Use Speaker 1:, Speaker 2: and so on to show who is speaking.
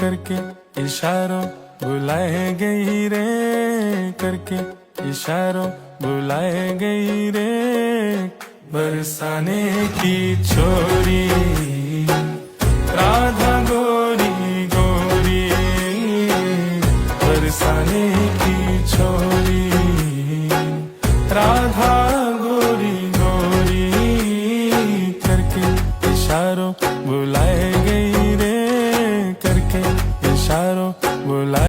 Speaker 1: करके इशारों बुलाए गई रे, करके इशारों बुलाए गई रे, बरसाने की छोरी राधा गोरी गोरी, बरसाने की छोरी राधा गोरी गोरी, करके इशारों बुलाए